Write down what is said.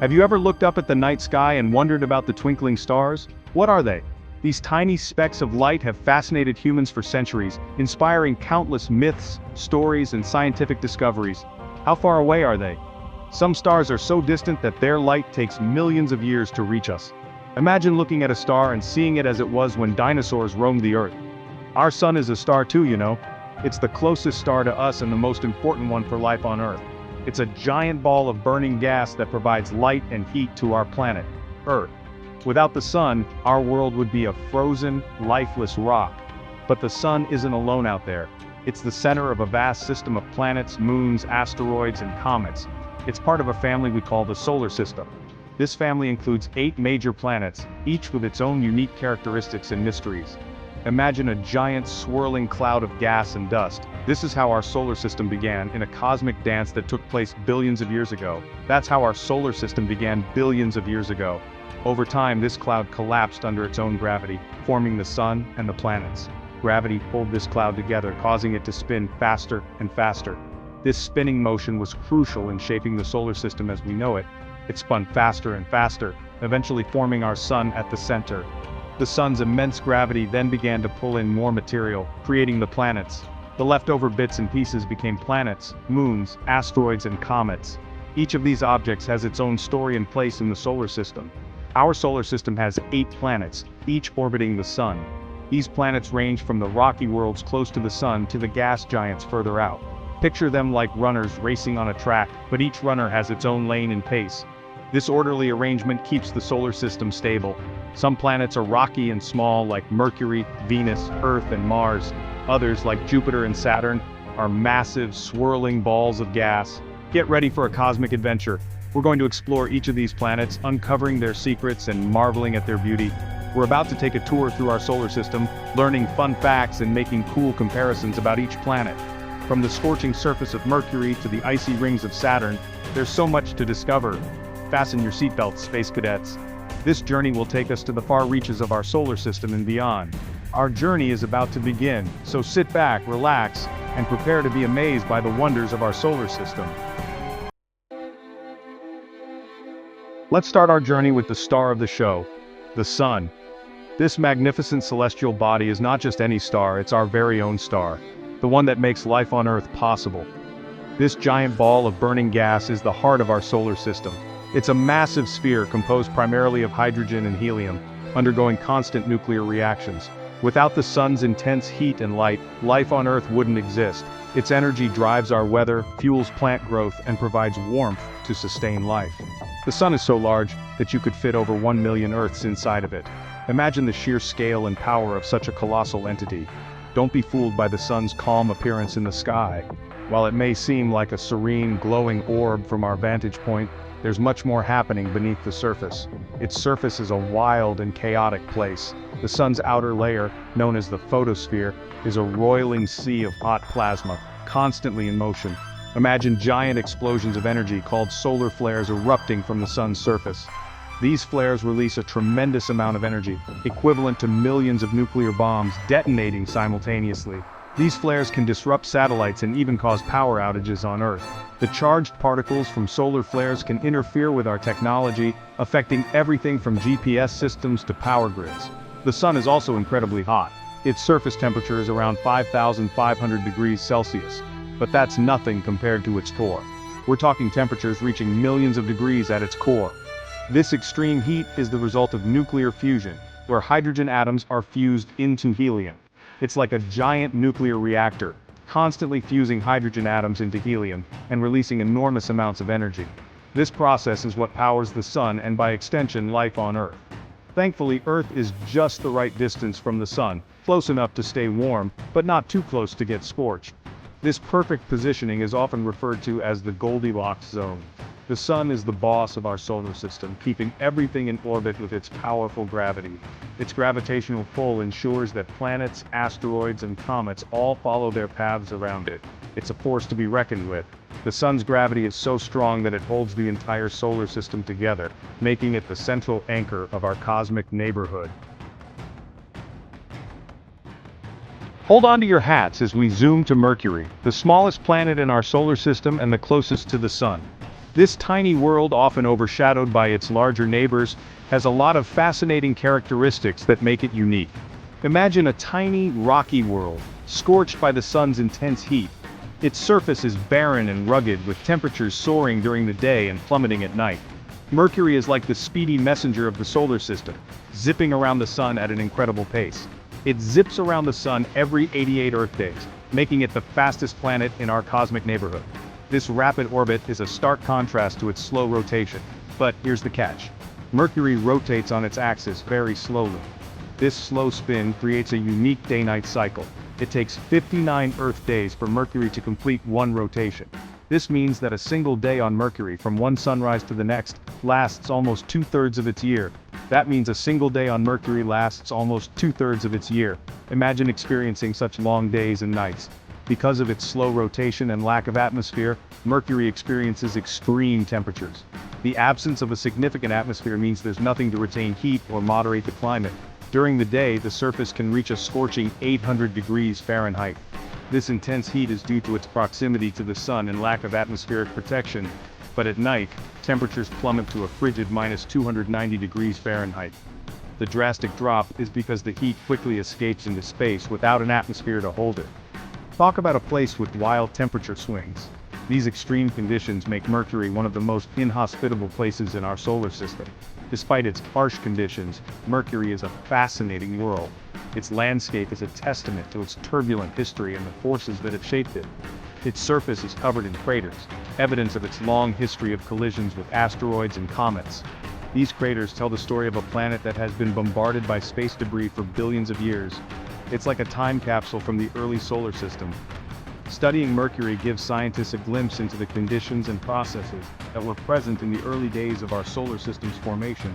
Have you ever looked up at the night sky and wondered about the twinkling stars? What are they? These tiny specks of light have fascinated humans for centuries, inspiring countless myths, stories, and scientific discoveries. How far away are they? Some stars are so distant that their light takes millions of years to reach us. Imagine looking at a star and seeing it as it was when dinosaurs roamed the Earth. Our sun is a star too, you know. It's the closest star to us and the most important one for life on Earth. It's a giant ball of burning gas that provides light and heat to our planet, Earth. Without the sun, our world would be a frozen, lifeless rock. But the sun isn't alone out there. It's the center of a vast system of planets, moons, asteroids, and comets. It's part of a family we call the solar system. This family includes 8 major planets, each with its own unique characteristics and mysteries. Imagine a giant swirling cloud of gas and dust. This is how our solar system began, in a cosmic dance that took place billions of years ago. That's how our solar system began billions of years ago. Over time, this cloud collapsed under its own gravity, forming the sun and the planets. Gravity pulled this cloud together, causing it to spin faster and faster. This spinning motion was crucial in shaping the solar system as we know it. It spun faster and faster, eventually forming our sun at the center. The sun's immense gravity then began to pull in more material, creating the planets. The leftover bits and pieces became planets, moons, asteroids, and comets. Each of these objects has its own story and place in the solar system. Our solar system has 8 planets, each orbiting the sun. These planets range from the rocky worlds close to the sun to the gas giants further out. Picture them like runners racing on a track, but each runner has its own lane and pace. This orderly arrangement keeps the solar system stable. Some planets are rocky and small, like Mercury, Venus, Earth, and Mars. Others, like Jupiter and Saturn, are massive, swirling balls of gas. Get ready for a cosmic adventure. We're going to explore each of these planets, uncovering their secrets and marveling at their beauty. We're about to take a tour through our solar system, learning fun facts and making cool comparisons about each planet. From the scorching surface of Mercury to the icy rings of Saturn, there's so much to discover. Fasten your seatbelts, space cadets. This journey will take us to the far reaches of our solar system and beyond. Our journey is about to begin, so sit back, relax, and prepare to be amazed by the wonders of our solar system. Let's start our journey with the star of the show, the Sun. This magnificent celestial body is not just any star, it's our very own star, the one that makes life on Earth possible. This giant ball of burning gas is the heart of our solar system. It's a massive sphere composed primarily of hydrogen and helium, undergoing constant nuclear reactions. Without the sun's intense heat and light, life on Earth wouldn't exist. Its energy drives our weather, fuels plant growth, and provides warmth to sustain life. The sun is so large that you could fit over 1 million Earths inside of it. Imagine the sheer scale and power of such a colossal entity. Don't be fooled by the sun's calm appearance in the sky. While it may seem like a serene, glowing orb from our vantage point, there's much more happening beneath the surface. Its surface is a wild and chaotic place. The sun's outer layer, known as the photosphere, is a roiling sea of hot plasma, constantly in motion. Imagine giant explosions of energy called solar flares erupting from the sun's surface. These flares release a tremendous amount of energy, equivalent to millions of nuclear bombs detonating simultaneously. These flares can disrupt satellites and even cause power outages on Earth. The charged particles from solar flares can interfere with our technology, affecting everything from GPS systems to power grids. The sun is also incredibly hot. Its surface temperature is around 5,500 degrees Celsius. But that's nothing compared to its core. We're talking temperatures reaching millions of degrees at its core. This extreme heat is the result of nuclear fusion, where hydrogen atoms are fused into helium. It's like a giant nuclear reactor, constantly fusing hydrogen atoms into helium and releasing enormous amounts of energy. This process is what powers the sun and, by extension, life on Earth. Thankfully, Earth is just the right distance from the sun, close enough to stay warm, but not too close to get scorched. This perfect positioning is often referred to as the Goldilocks zone. The sun is the boss of our solar system, keeping everything in orbit with its powerful gravity. Its gravitational pull ensures that planets, asteroids, and comets all follow their paths around it. It's a force to be reckoned with. The sun's gravity is so strong that it holds the entire solar system together, making it the central anchor of our cosmic neighborhood. Hold on to your hats as we zoom to Mercury, the smallest planet in our solar system and the closest to the sun. This tiny world, often overshadowed by its larger neighbors, has a lot of fascinating characteristics that make it unique. Imagine a tiny, rocky world, scorched by the sun's intense heat. Its surface is barren and rugged, with temperatures soaring during the day and plummeting at night. Mercury is like the speedy messenger of the solar system, zipping around the sun at an incredible pace. It zips around the sun every 88 Earth days, making it the fastest planet in our cosmic neighborhood. This rapid orbit is a stark contrast to its slow rotation. But here's the catch. Mercury rotates on its axis very slowly. This slow spin creates a unique day-night cycle. It takes 59 Earth days for Mercury to complete one rotation. This means that a single day on Mercury from one sunrise to the next lasts almost 2/3 of its year. That means a single day on Mercury lasts almost 2/3 of its year. Imagine experiencing such long days and nights. Because of its slow rotation and lack of atmosphere, Mercury experiences extreme temperatures. The absence of a significant atmosphere means there's nothing to retain heat or moderate the climate. During the day, the surface can reach a scorching 800 degrees Fahrenheit. This intense heat is due to its proximity to the sun and lack of atmospheric protection. But at night, temperatures plummet to a frigid -290 degrees Fahrenheit. The drastic drop is because the heat quickly escapes into space without an atmosphere to hold it. Talk about a place with wild temperature swings. These extreme conditions make Mercury one of the most inhospitable places in our solar system. Despite its harsh conditions, Mercury is a fascinating world. Its landscape is a testament to its turbulent history and the forces that have shaped it. Its surface is covered in craters, evidence of its long history of collisions with asteroids and comets. These craters tell the story of a planet that has been bombarded by space debris for billions of years. It's like a time capsule from the early solar system. Studying Mercury gives scientists a glimpse into the conditions and processes that were present in the early days of our solar system's formation.